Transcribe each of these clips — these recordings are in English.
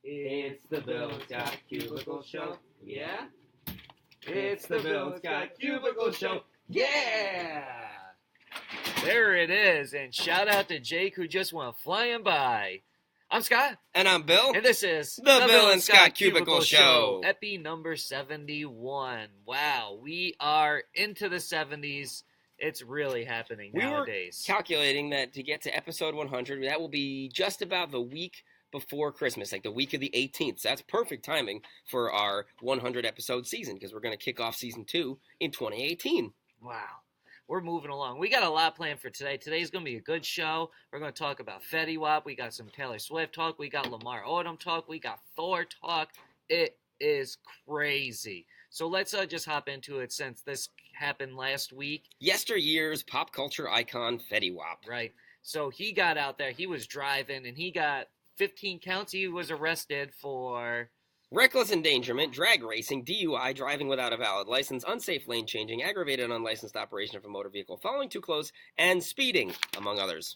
It's the Bill Scott Cubicle Show. Yeah? It's the Bill Scott Cubicle Show. Yeah! There it is, and shout out to Jake who just went flying by. I'm Scott. And I'm Bill. And this is the Bill and Scott Cubicle Show. Epi number 71. Wow, we are into the 70s. It's really happening nowadays. We were calculating that to get to episode 100, that will be just about the week before Christmas, like the week of the 18th. So that's perfect timing for our 100 episode season because we're going to kick off season 2 in 2018. Wow. We're moving along. We got a lot planned for today. Today's going to be a good show. We're going to talk about Fetty Wap. We got some Taylor Swift talk. We got Lamar Odom talk. We got Thor talk. It is crazy. So let's just hop into it since this happened last week. Yesteryear's pop culture icon Fetty Wap. Right. So he got out there. He was driving, and he got 15 counts. He was arrested for reckless endangerment, drag racing, DUI, driving without a valid license, unsafe lane changing, aggravated unlicensed operation of a motor vehicle, following too close, and speeding, among others.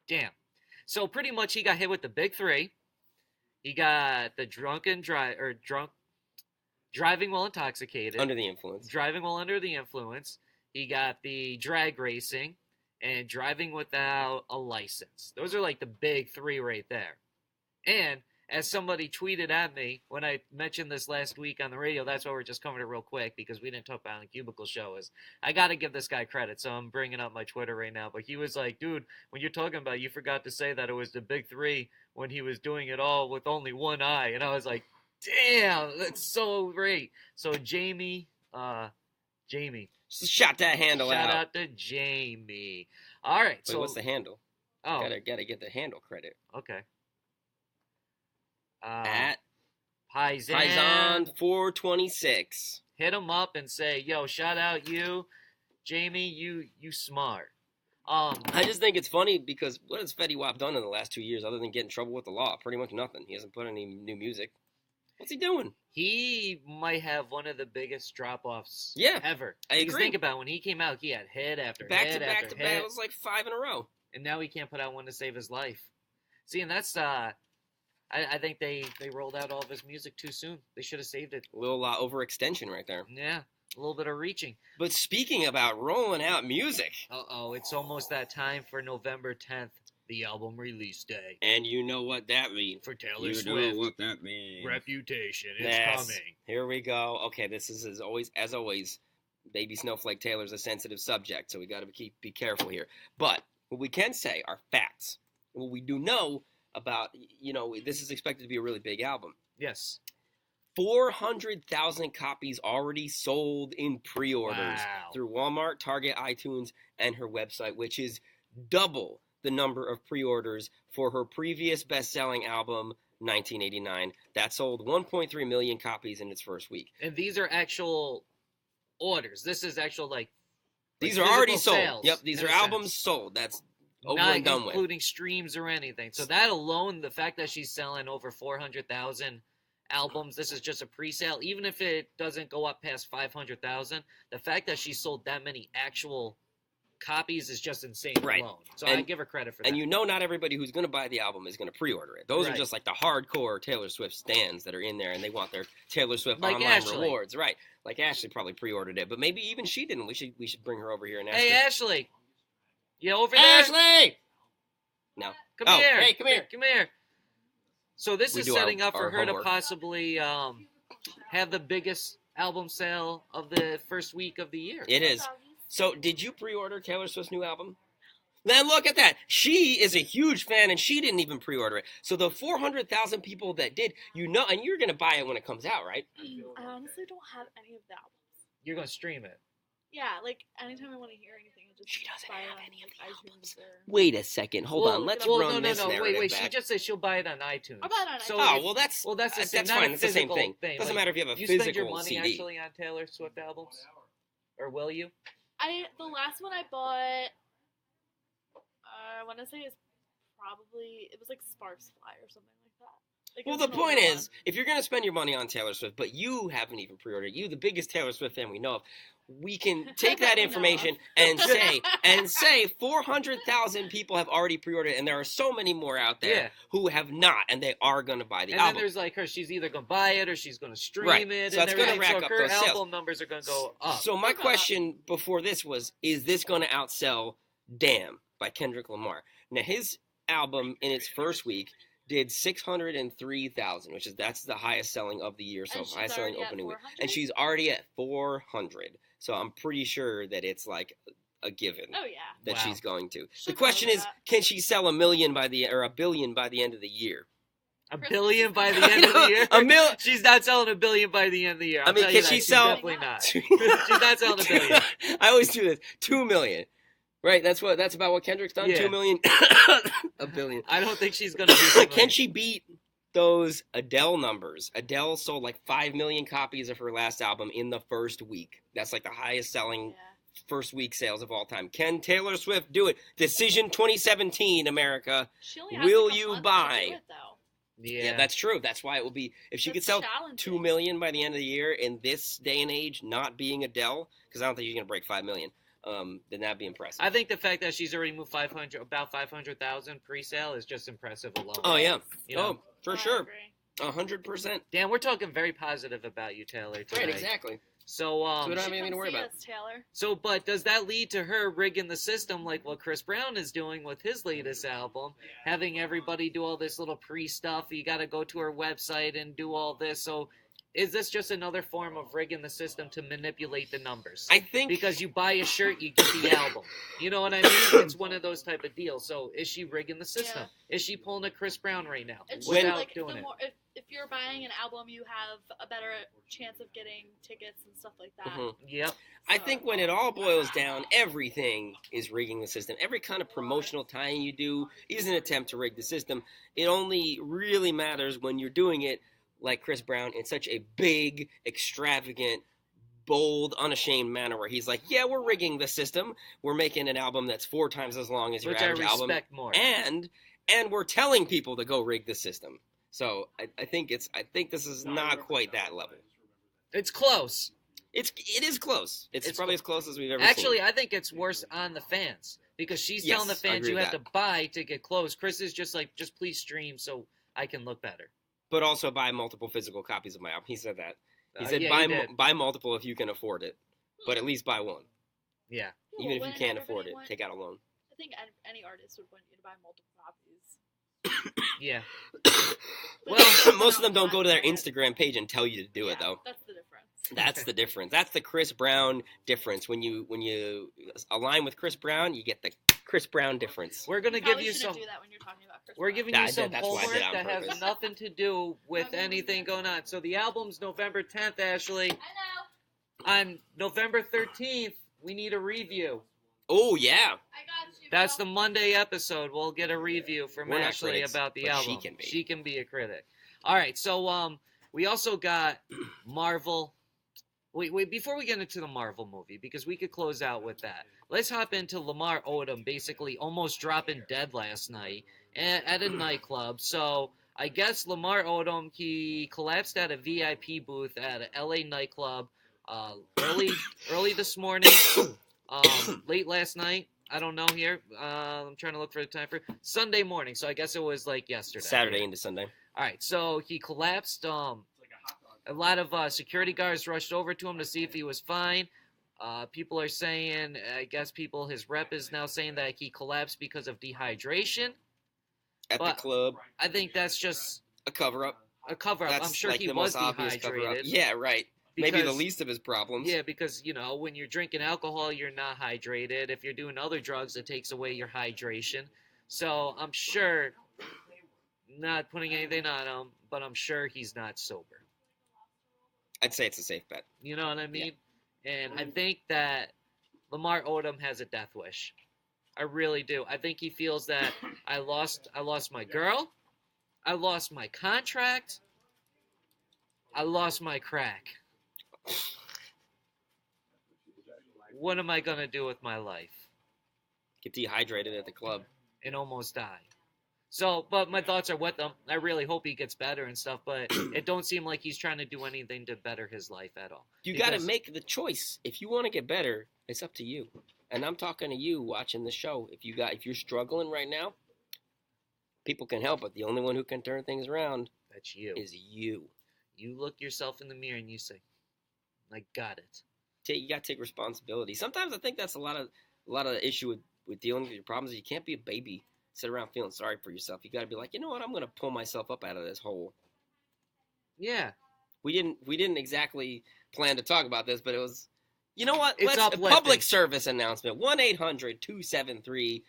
Damn. So pretty much he got hit with the big three. He got the driving while intoxicated. Under the influence. Driving while under the influence. He got the drag racing and driving without a license. Those are like the big three right there. And as somebody tweeted at me when I mentioned this last week on the radio, that's why we're just covering it real quick because we didn't talk about it on the Cubicle Show, is I got to give this guy credit. So I'm bringing up my Twitter right now. But he was like, dude, when you're talking about, you forgot to say that it was the big three when he was doing it all with only one eye. And I was like, damn, that's so great. So Jamie. Shot that handle out. Shout out to Jamie. All right. Wait, so what's the handle? Oh. Gotta get the handle credit. Okay. At Paisan 426. Hit him up and say, yo, shout out you, Jamie, you smart. I just think it's funny because what has Fetty Wap done in the last 2 years other than get in trouble with the law? Pretty much nothing. He hasn't put any new music. What's he doing? He might have one of the biggest drop-offs ever. I agree. Because think about it, when he came out, he had hit after back hit to after back to hit. back. It was like 5 in a row. And now he can't put out one to save his life. See, and that's I think they rolled out all of his music too soon. They should have saved it. A little overextension right there. Yeah, a little bit of reaching. But speaking about rolling out music. Uh-oh, it's almost that time for November 10th, the album release day. And you know what that means. For Taylor Swift. You know what that means. Reputation is coming. Here we go. Okay, this is as always, baby snowflake Taylor's a sensitive subject, so we got to be careful here. But what we can say are facts. What we do know about, this is expected to be a really big album. Yes. 400,000 copies already sold in pre-orders through Walmart, Target, iTunes, and her website, which is double the number of pre-orders for her previous best-selling album, 1989. That sold 1.3 million copies in its first week. And these are actual orders. This is actual, these are already sold. Yep, these are albums sold. That's over and done with. Not including streams or anything. So that alone, the fact that she's selling over 400,000 albums, this is just a pre-sale. Even if it doesn't go up past 500,000, the fact that she sold that many actual copies is just insane alone. So I give her credit for that. And not everybody who's going to buy the album is going to pre-order it. Those are just like the hardcore Taylor Swift stans that are in there, and they want their Taylor Swift online rewards. Right. Like Ashley probably pre-ordered it, but maybe even she didn't. We should bring her over here and ask her. Hey, Ashley. You over there? Ashley! No. Come here. Hey, come here. Come here. So this is setting up for her homework. to possibly have the biggest album sale of the first week of the year. It is. So did you pre-order Taylor Swift's new album? Now look at that. She is a huge fan, and she didn't even pre-order it. So the 400,000 people that did, and you're going to buy it when it comes out, right? I honestly don't have any of the albums. You're going to stream it. Yeah, anytime I want to hear anything, I just she doesn't buy have it on any of the iTunes. Wait a second. Hold on. Let's run this narrative Wait. back. She just said she'll buy it on iTunes. I'll buy it on iTunes. That's the same. That's fine. It's the same thing. Doesn't matter if you have a physical CD. You spend your money CD. actually on Taylor Swift albums? Or will you? The last one I bought, I want to say it was like Sparks Fly or something like that. Well, the point is, if you're going to spend your money on Taylor Swift, but you haven't even pre-ordered, you, the biggest Taylor Swift fan we know of, we can take that information and say 400,000 people have already pre-ordered, and there are so many more out there who have not, and they are going to buy the album. And then there's like her, she's either going to buy it or she's going to stream it. So that's going to rack up her those sales. album numbers are going to go up. So my question before this was, is this going to outsell Damn by Kendrick Lamar? Now, his album in its first week did 603,000, that's the highest selling of the year, so highest selling opening week. And she's already at 400. So I'm pretty sure that it's like a given. Oh yeah. That she's going to. The question is, can she sell $1 billion by the end of the year? $1 billion by the end of the year? She's not selling $1 billion by the end of the year. I mean, can she sell? Definitely not. She's not selling $1 billion. I always do this. $2 million. Right, that's about what Kendrick's done. $2 million, $1 billion. I don't think she's gonna do. Can she beat those Adele numbers? Adele sold like 5 million copies of her last album in the first week. That's like the highest selling first week sales of all time. Can Taylor Swift do it? Decision 2017, America. Will you buy? Yeah, that's true. That's why it will be. If she could sell 2 million by the end of the year in this day and age, not being Adele, because I don't think she's gonna break 5 million. Then that'd be impressive. I think the fact that she's already moved about 500,000 pre-sale is just impressive alone. Oh yeah, For sure, 100%. Dan, we're talking very positive about you, Taylor, today. Right, exactly. So we don't have anything to worry about. Taylor. So, but does that lead to her rigging the system like what Chris Brown is doing with his latest album, having everybody do all this little pre-stuff? You got to go to her website and do all this. So, is this just another form of rigging the system to manipulate the numbers? I think because you buy a shirt, you get the album. You know what I mean? It's one of those type of deals. So is she rigging the system? Yeah. Is she pulling a Chris Brown right now without like doing it? If you're buying an album, you have a better chance of getting tickets and stuff like that. Mm-hmm. Yep. So, I think when it all boils down, everything is rigging the system. Every kind of promotional tie-in you do is an attempt to rig the system. It only really matters when you're doing it like Chris Brown in such a big, extravagant, bold, unashamed manner where he's like, yeah, we're rigging the system. We're making an album that's 4 times as long as your average album. Which I respect more. And we're telling people to go rig the system. So I think this is not quite that level. It's close. It is close. It's probably as close as we've ever Actually, seen. I think it's worse on the fans because she's telling the fans you have to buy to get close. Chris is just like, just please stream so I can look better. But also buy multiple physical copies of my album. He said that. He said buy multiple if you can afford it, but at least buy one. Yeah. Even if you can't afford it, take out a loan. I think any artist would want you to buy multiple copies. Yeah. Well, most of them don't go to their Instagram page and tell you to do it, though. That's the difference. That's the difference. That's the Chris Brown difference. When you align with Chris Brown, you get the Chris Brown difference. We're gonna give you some. Do that when you're talking about Chris We're Brown. giving you some homework that has nothing to do with anything going on. So the album's November 10th, Ashley. I know. On November 13th, we need a review. Oh yeah. I got you. That's the Monday episode. We'll get a review from Ashley about the album. She can be a critic. All right. So we also got Marvel. Wait, before we get into the Marvel movie, because we could close out with that, let's hop into Lamar Odom basically almost dropping dead last night at a nightclub. So I guess Lamar Odom, he collapsed at a VIP booth at an LA nightclub early this morning, late last night. I don't know here. I'm trying to look for the time for Sunday morning. So I guess it was like yesterday. Saturday into Sunday. All right. So he collapsed. A lot of security guards rushed over to him to see if he was fine. People are saying, his rep is now saying that he collapsed because of dehydration. At the club. I think that's just a cover-up. I'm sure he was dehydrated. Yeah, right. Maybe the least of his problems. Yeah, because, when you're drinking alcohol, you're not hydrated. If you're doing other drugs, it takes away your hydration. So I'm sure, not putting anything on him, but I'm sure he's not sober. I'd say it's a safe bet. You know what I mean? Yeah. And I think that Lamar Odom has a death wish. I really do. I think he feels that I lost my girl, I lost my contract, I lost my crack. What am I gonna do with my life? Get dehydrated at the club and almost die. So, but my thoughts are with him. I really hope he gets better and stuff, but it don't seem like he's trying to do anything to better his life at all. You got to make the choice. If you want to get better, it's up to you. And I'm talking to you watching the show. If you're struggling right now, people can help, but the only one who can turn things around that's you. Is you. You look yourself in the mirror and you say, "I got it." You got to take responsibility. Sometimes I think that's a lot of the issue with dealing with your problems. You can't be a baby. Sit around feeling sorry for yourself. You got to be like, you know what? I'm going to pull myself up out of this hole. Yeah. We didn't exactly plan to talk about this, but it was, you know what? It's a public service announcement. 1-800-273-8255.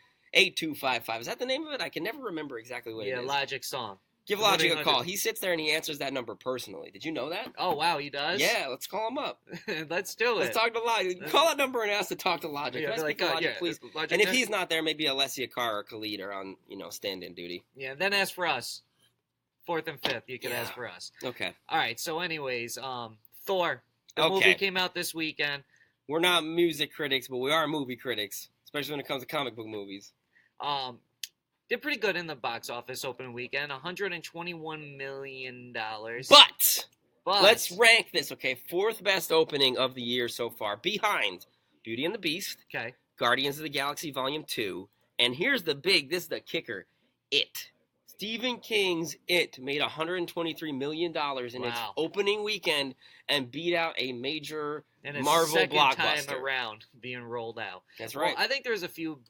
Is that the name of it? I can never remember exactly what it is. Yeah, Logic song. Give Logic a call. He sits there and he answers that number personally. Did you know that? Oh, wow, he does? Yeah, let's call him up. Let's do it. Let's talk to Logic. Call that number and ask to talk to Logic. Yeah, Logic, please. Logic, and if he's not there, maybe Alessia Carr or Khalid are on, stand-in duty. Yeah, then ask for us. 4th and 5th, you can ask for us. Okay. All right, so anyways, Thor. The movie came out this weekend. We're not music critics, but we are movie critics, especially when it comes to comic book movies. Did pretty good in the box office opening weekend, $121 million. But let's rank this, okay? 4th best opening of the year so far, behind Beauty and the Beast, Guardians of the Galaxy Volume 2, and this is the kicker, It. Stephen King's It made $123 million in its opening weekend and beat out a major Marvel blockbuster. Second time around being rolled out. That's right. Well, I think there's a few...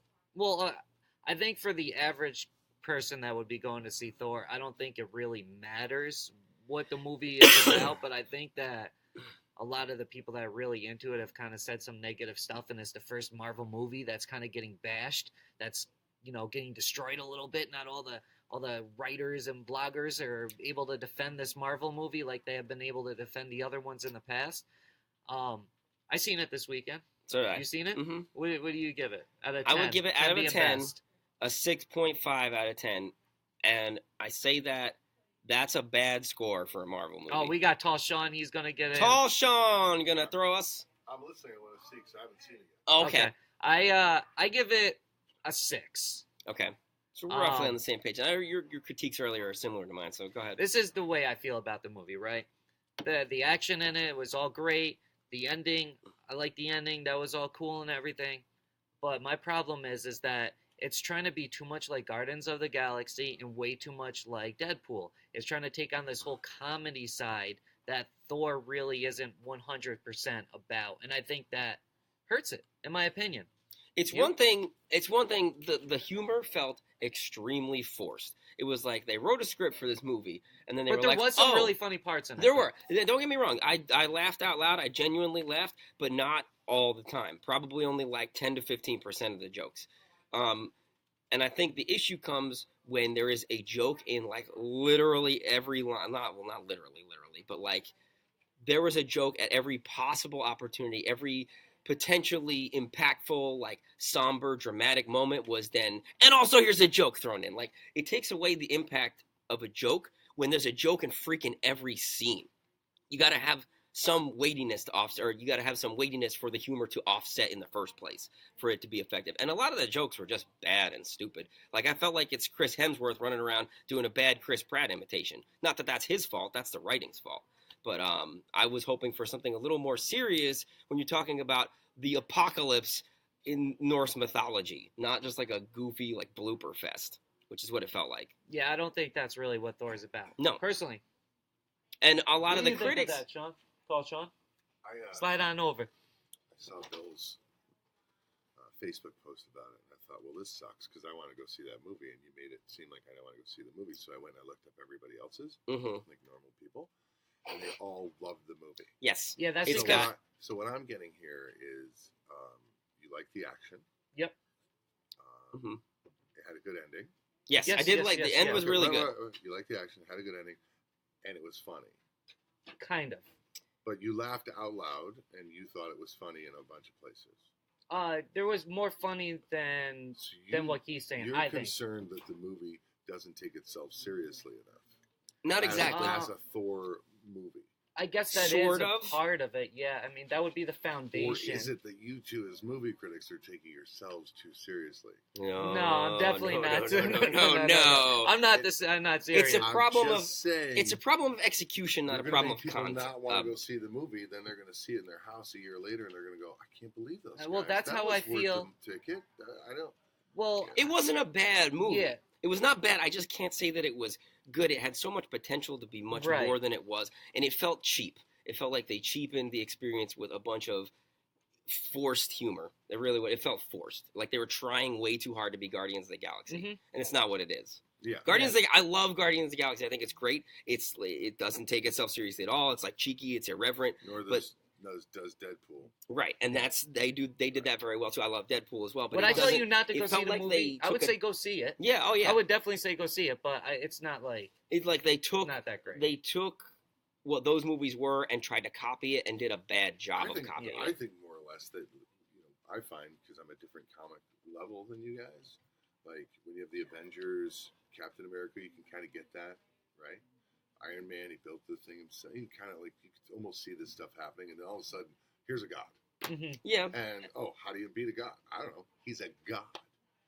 I think for the average person that would be going to see Thor, I don't think it really matters what the movie is about, but I think that a lot of the people that are really into it have kind of said some negative stuff, and it's the first Marvel movie that's kind of getting bashed, that's, getting destroyed a little bit. Not all the writers and bloggers are able to defend this Marvel movie like they have been able to defend the other ones in the past. I seen it this weekend. So did I. You seen it? Mm-hmm. What do you give it out of 10? I would give it out of a 10. A 6.5 out of 10, and I say that's a bad score for a Marvel movie. Oh, we got Tall Sean. He's gonna get it. Tall Sean gonna throw us. I'm listening. I want to see because I haven't seen it yet. Okay. I give it a 6. Okay, so we're roughly on the same page. Your critiques earlier are similar to mine, so go ahead. This is the way I feel about the movie, right? The action in it was all great. The ending, I like the ending. That was all cool and everything. But my problem is that it's trying to be too much like Guardians of the Galaxy and way too much like Deadpool. It's trying to take on this whole comedy side that Thor really isn't 100% about. And I think that hurts it, in my opinion. It's one thing, the humor felt extremely forced. It was like they wrote a script for this movie, and then there was some really funny parts in it. There were. Don't get me wrong. I laughed out loud. I genuinely laughed, but not all the time. Probably only like 10 to 15% of the jokes. And I think the issue comes when there is a joke in like literally every line. Not literally, but like there was a joke at every possible opportunity. Every potentially impactful, like somber, dramatic moment was then, and also here's a joke thrown in. Like it takes away the impact of a joke when there's a joke in freaking every scene. You got to have some weightiness to offset, or you got to have some weightiness for the humor to offset in the first place for it to be effective. And a lot of the jokes were just bad and stupid. Like I felt like it's Chris Hemsworth running around doing a bad Chris Pratt imitation. Not that that's his fault, that's the writing's fault. But I was hoping for something a little more serious when you're talking about the apocalypse in Norse mythology, not just like a goofy like blooper fest, which is what it felt like. Yeah, I don't think that's really what Thor's about. No, personally. And a lot of the critics. What do you think of that, Sean? Call Sean. Slide on over. I saw Bill's Facebook post about it, and I thought, well, this sucks because I want to go see that movie, and you made it seem like I don't want to go see the movie. So I went and I looked up everybody else's, like normal people, and they all loved the movie. Yes. Yeah, that's so good. So what I'm getting here is you like the action. Yep. It had a good ending. Yes, I did like the end was really good. You like the action, had a good ending, and it was funny. Kind of. But you laughed out loud, and you thought it was funny in a bunch of places. There was more funny than what he's saying. You're I think. concerned that the movie doesn't take itself seriously enough. Not exactly. As a Thor movie. I guess that sort is of a part of it. Yeah, I mean that would be the foundation. Or is it that you two, as movie critics, are taking yourselves too seriously? No, I'm definitely not. No. I'm not this. I'm not serious. It's a problem of saying, it's a problem of execution, not a problem of content. Not want to go see the movie, then they're going to see it in their house a year later, and they're going to go, "I can't believe those guys. Well, that's that how was I feel. worth the ticket. I don't." Well, it wasn't a bad movie. Yeah. It was not bad. I just can't say that it was good. It had so much potential to be much more than it was, and it felt cheap. It felt like they cheapened the experience with a bunch of forced humor. It really was. It felt forced. Like they were trying way too hard to be Guardians of the Galaxy, and it's not what it is. Yeah, I love Guardians of the Galaxy. I think it's great. It doesn't take itself seriously at all. It's like cheeky. It's irreverent. Does Deadpool. Right, and they did that very well too. I love Deadpool as well. But when I tell you not to go see the like movie, I would say go see it. Yeah, oh yeah. I would definitely say go see it, but it's not like they took not that great. They took what those movies were and tried to copy it and did a bad job of copying it. I think more or less that I find, because I'm a different comic level than you guys. Like when you have the Avengers, Captain America, you can kind of get that, right? Iron Man, he built the thing himself. You can kind of you can almost see this stuff happening, and then all of a sudden, here's a god. Mm-hmm. Yeah. And how do you beat a god? I don't know. He's a god.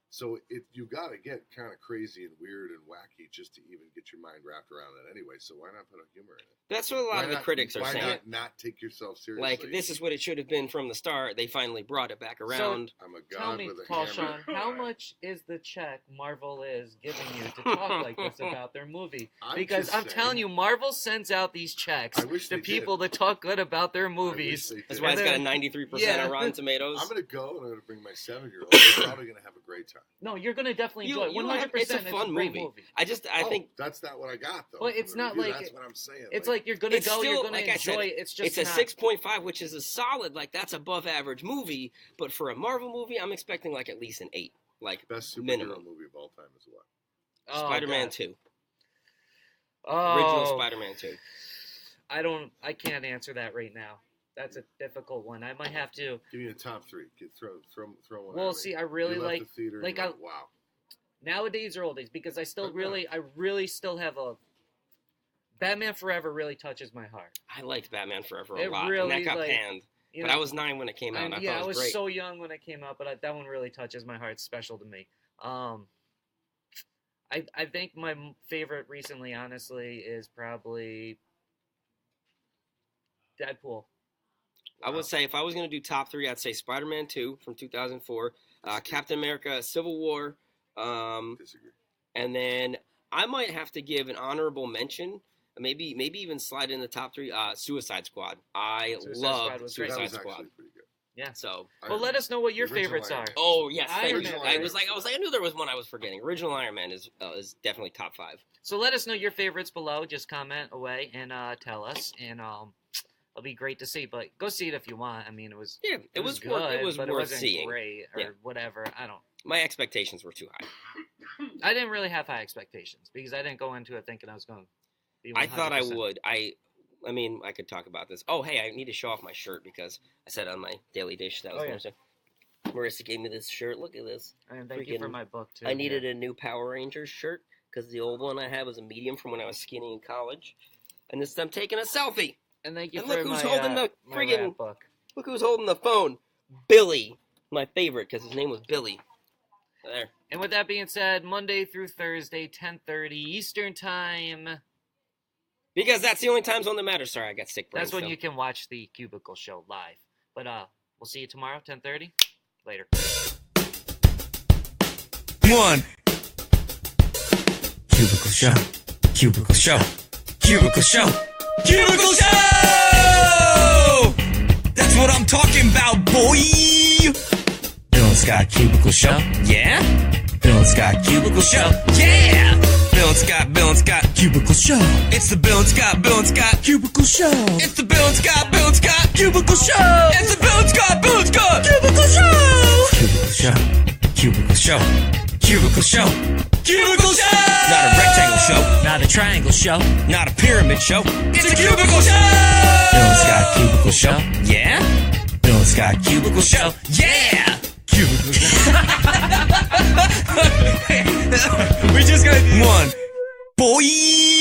So you got to get kind of crazy and weird and wacky just to even get your mind wrapped around it anyway. So why not put a humor in it? That's what a lot of the critics are saying. Why not take yourself seriously? Like, this is what it should have been from the start. They finally brought it back around. So, I'm a god tell me, with a Paul hammer. Sean, how much is the check Marvel is giving you to talk like this about their movie? Because I'm telling you, Marvel sends out these checks to people to talk good about their movies. That's why it's got a 93% on Rotten Tomatoes. I'm going to go and I'm going to bring my 7-year-old. They're probably going to have a great time. No, you're going to definitely enjoy it. 100%. It's a fun movie. I think that's not what I got though. Well, it's not like that's what I'm saying. It's like you're going to go, you're going to enjoy it. It's just it's a 6.5, which is a solid. Like that's above average movie. But for a Marvel movie, I'm expecting like at least an 8. Like best superhero minimum movie of all time is what? Spider-Man 2. Oh, original Spider-Man 2. I can't answer that right now. That's a difficult one. I might have to give me a top 3. Throw one. Well, see, I really like the theater. Wow. Nowadays or old days, because I really still have a Batman Forever really touches my heart. I liked Batman Forever a lot. Really, and that got panned. But I was 9 when it came out. I was great. so young when it came out, but that one really touches my heart. It's special to me. I think my favorite recently, honestly, is probably Deadpool. I would say if I was going to do top 3, I'd say Spider-Man 2 from 2004, Captain America Civil War, disagree. And then I might have to give an honorable mention, maybe even slide in the top 3, Suicide Squad. I love Suicide Squad. Pretty good. Yeah. So, well, let us know what your favorites are. Oh yes, Iron Man. I knew there was one I was forgetting. Original Iron Man is definitely top 5. So let us know your favorites below. Just comment away and tell us, and it'll be great to see. But go see it if you want. I mean, it was good, it was but worth it wasn't seeing. Great or whatever. I don't. My expectations were too high. I didn't really have high expectations because I didn't go into it thinking I was going to be 100%. I thought I would. I mean, I could talk about this. Oh, hey, I need to show off my shirt because I said on my Daily Dish that was going to say. Marissa gave me this shirt. Look at this. And thank you for my book, too. I needed a new Power Rangers shirt because the old one I had was a medium from when I was skinny in college. And this I'm taking a selfie. And thank you and for look who's my, holding the friggin' book. Look who's holding the phone. Billy. My favorite because his name was Billy. There. And with that being said, Monday through Thursday, 10:30 Eastern Time. Because that's the only time zone that matters. Sorry, I got sick brain. That's when you can watch the Cubicle Show live. But we'll see you tomorrow, 10:30. Later. 1 Cubicle Show. Cubicle Show. Cubicle Show. Cubicle Show! That's what I'm talking about, boy! Bill and Scott Cubicle Show. Yeah? Bill and Scott Cubicle Show. Yeah! Bill and Scott Cubicle Show. It's the Bill and Scott Cubicle Show. It's the Bill and Scott Cubicle Show. It's the Bill and Scott Cubicle Show. Cubicle Show. Cubicle Show. Cubicle Show. Cubicle Show. Not a rectangle show. Not a triangle show. Not a pyramid show. It's a cubicle show. Bill and Scott Cubicle Show. Yeah? Bill and Scott Cubicle Show. Yeah! Cubicle Show. We just gotta do 1 boy.